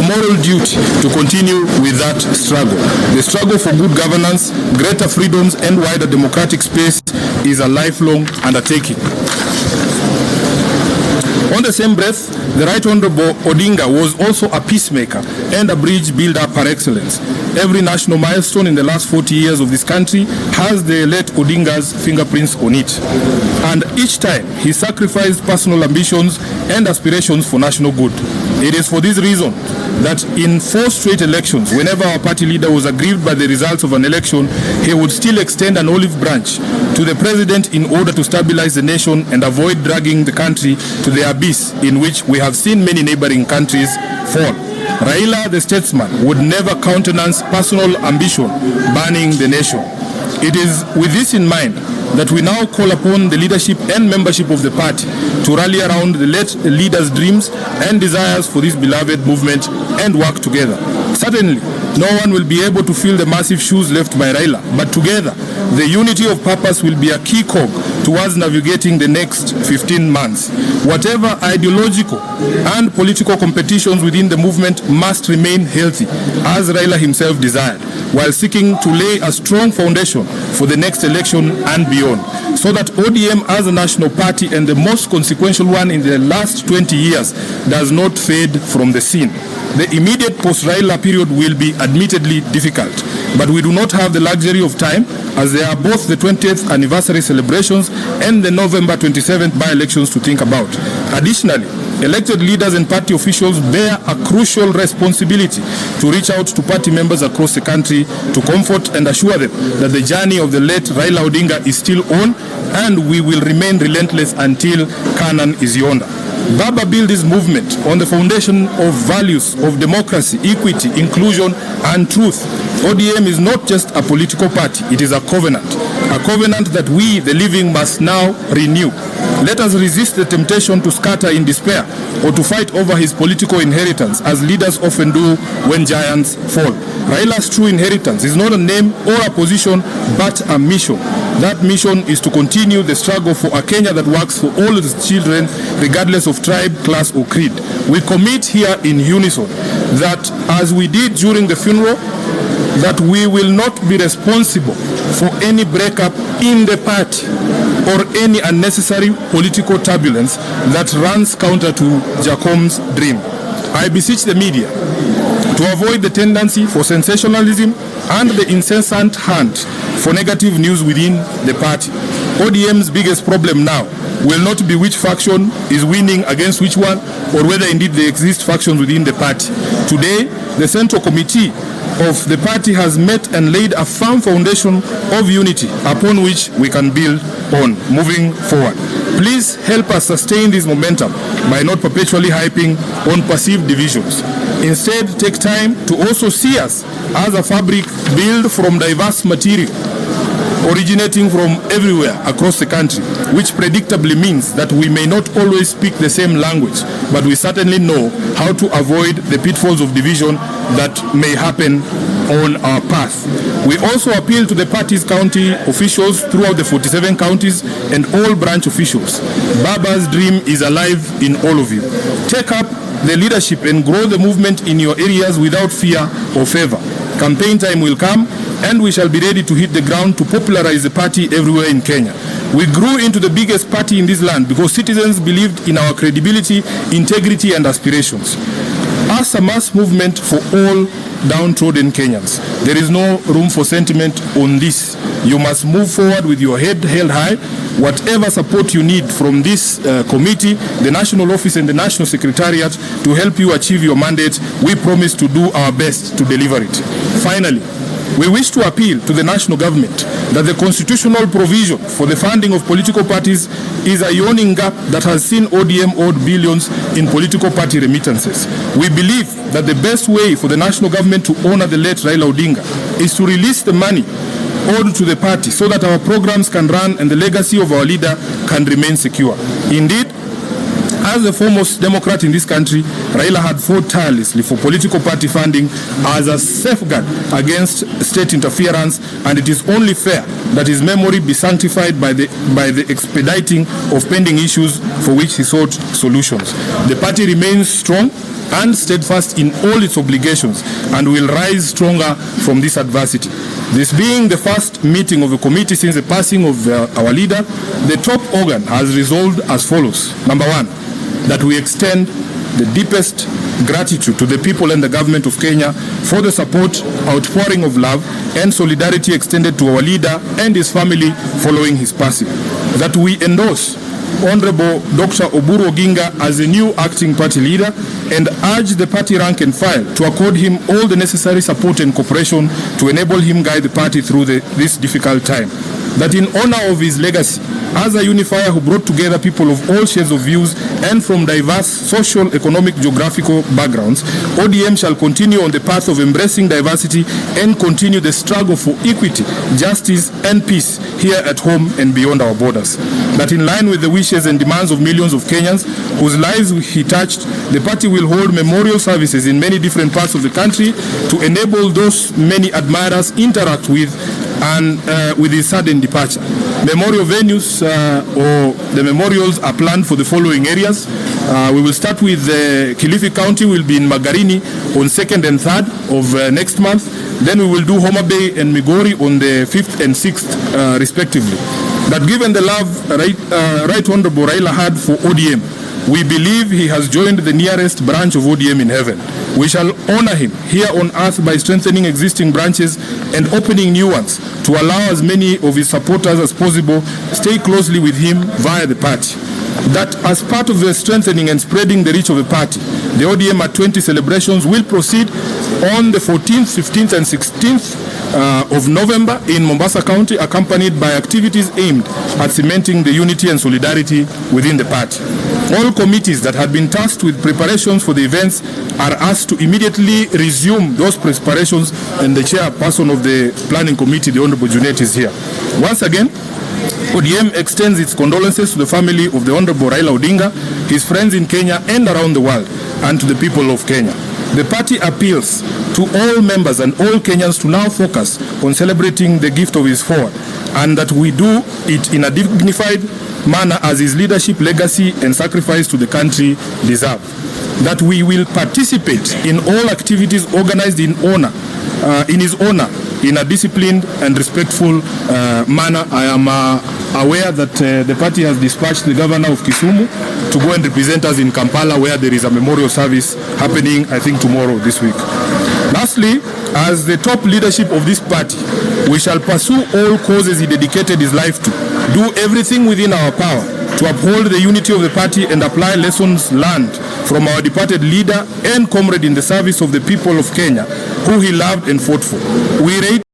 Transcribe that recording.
moral duty to continue with that struggle. The struggle for good governance, greater freedoms, and wider democratic space is a lifelong undertaking. On the same breath, the Right Honorable Odinga was also a peacemaker and a bridge builder par excellence. Every national milestone in the last 40 years of this country has the late Odinga's fingerprints on it. And each time, he sacrificed personal ambitions and aspirations for national good. It is for this reason that in 4 straight elections, whenever our party leader was aggrieved by the results of an election, he would still extend an olive branch to the president in order to stabilize the nation and avoid dragging the country to the abyss in which we have seen many neighboring countries fall. Raila, the statesman, would never countenance personal ambition burning the nation. It is with this in mind that we now call upon the leadership and membership of the party to rally around the late leader's dreams and desires for this beloved movement and work together. Certainly, no one will be able to fill the massive shoes left by Raila, but together, the unity of purpose will be a key cog towards navigating the next 15 months. Whatever ideological and political competitions within the movement must remain healthy, as Raila himself desired, while seeking to lay a strong foundation for the next election and beyond, so that ODM as a national party and the most consequential one in the last 20 years does not fade from the scene. The immediate post-Raila period will be admittedly difficult, but we do not have the luxury of time, as there are both the 20th anniversary celebrations and the November 27th by-elections to think about. Additionally, elected leaders and party officials bear a crucial responsibility to reach out to party members across the country to comfort and assure them that the journey of the late Raila Odinga is still on, and we will remain relentless until Canaan is yonder. Baba built this movement on the foundation of values of democracy, equity, inclusion, and truth. ODM is not just a political party, it is a covenant that we, the living, must now renew. Let us resist the temptation to scatter in despair or to fight over his political inheritance, as leaders often do when giants fall. Raila's true inheritance is not a name or a position, but a mission. That mission is to continue the struggle for a Kenya that works for all its children, regardless of tribe, class, or creed. We commit here in unison that, as we did during the funeral, that we will not be responsible for any breakup in the party or any unnecessary political turbulence that runs counter to Jacom's dream. I beseech the media to avoid the tendency for sensationalism and the incessant hunt for negative news within the party. ODM's biggest problem now will not be which faction is winning against which one, or whether indeed there exist factions within the party. Today, the Central Committee of the party has met and laid a firm foundation of unity upon which we can build on moving forward. Please help us sustain this momentum by not perpetually hyping on perceived divisions. Instead, take time to also see us as a fabric built from diverse material, originating from everywhere across the country, which predictably means that we may not always speak the same language, but we certainly know how to avoid the pitfalls of division that may happen on our path. We also appeal to the party's county officials throughout the 47 counties and all branch officials. Baba's dream is alive in all of you. Take up the leadership and grow the movement in your areas without fear or favor. Campaign time will come, and we shall be ready to hit the ground to popularize the party everywhere in Kenya. We grew into the biggest party in this land because citizens believed in our credibility, integrity, and aspirations. As a mass movement for all downtrodden Kenyans, there is no room for sentiment on this. You must move forward with your head held high. Whatever support you need from this committee, the National Office, and the National Secretariat to help you achieve your mandate, we promise to do our best to deliver it. Finally, we wish to appeal to the national government that the constitutional provision for the funding of political parties is a yawning gap that has seen ODM owed billions in political party remittances. We believe that the best way for the national government to honor the late Raila Odinga is to release the money owed to the party so that our programs can run and the legacy of our leader can remain secure. Indeed, as the foremost Democrat in this country, Raila had fought tirelessly for political party funding as a safeguard against state interference, and it is only fair that his memory be sanctified by the expediting of pending issues for which he sought solutions. The party remains strong and steadfast in all its obligations, and will rise stronger from this adversity. This being the first meeting of the committee since the passing of our leader, the top organ has resolved as follows. Number one, that we extend the deepest gratitude to the people and the government of Kenya for the support, outpouring of love and solidarity extended to our leader and his family following his passing. That we endorse Honorable Dr. Oburu ODINGA as the new acting party leader and urge the party rank and file to accord him all the necessary support and cooperation to enable him guide the party through this difficult time. That in honor of his legacy as a unifier who brought together people of all shades of views and from diverse social, economic, geographical backgrounds, ODM shall continue on the path of embracing diversity and continue the struggle for equity, justice and peace here at home and beyond our borders. That in line with the wishes and demands of millions of Kenyans whose lives he touched, the party will hold memorial services in many different parts of the country to enable those many admirers interact with and with his sudden departure. Memorial venues or the memorials are planned for the following areas. We will start with Kilifi County, will be in Magarini on 2nd and 3rd of next month. Then we will do Homa Bay and Migori on the 5th and 6th respectively. That given the love Right Honorable Raila had for ODM, we believe he has joined the nearest branch of ODM in heaven. We shall honor him here on earth by strengthening existing branches and opening new ones to allow as many of his supporters as possible stay closely with him via the party. That as part of the strengthening and spreading the reach of the party, the ODM at 20 celebrations will proceed on the 14th, 15th and 16th of November in Mombasa County, accompanied by activities aimed at cementing the unity and solidarity within the party. All committees that had been tasked with preparations for the events are asked to immediately resume those preparations, and the chairperson of the planning committee, the Honorable Junet, is here. Once again, ODM extends its condolences to the family of the Honorable Raila Odinga, his friends in Kenya and around the world, and to the people of Kenya. The party appeals to all members and all Kenyans to now focus on celebrating the gift of his forward, and that we do it in a dignified manner as his leadership, legacy and sacrifice to the country deserve. That we will participate in all activities organized in his honor in a disciplined and respectful manner. I am aware that the party has dispatched the governor of Kisumu to go and represent us in Kampala, where there is a memorial service happening, I think, tomorrow this week. Lastly, as the top leadership of this party, we shall pursue all causes he dedicated his life to, do everything within our power to uphold the unity of the party and apply lessons learned from our departed leader and comrade in the service of the people of Kenya, who he loved and fought for. We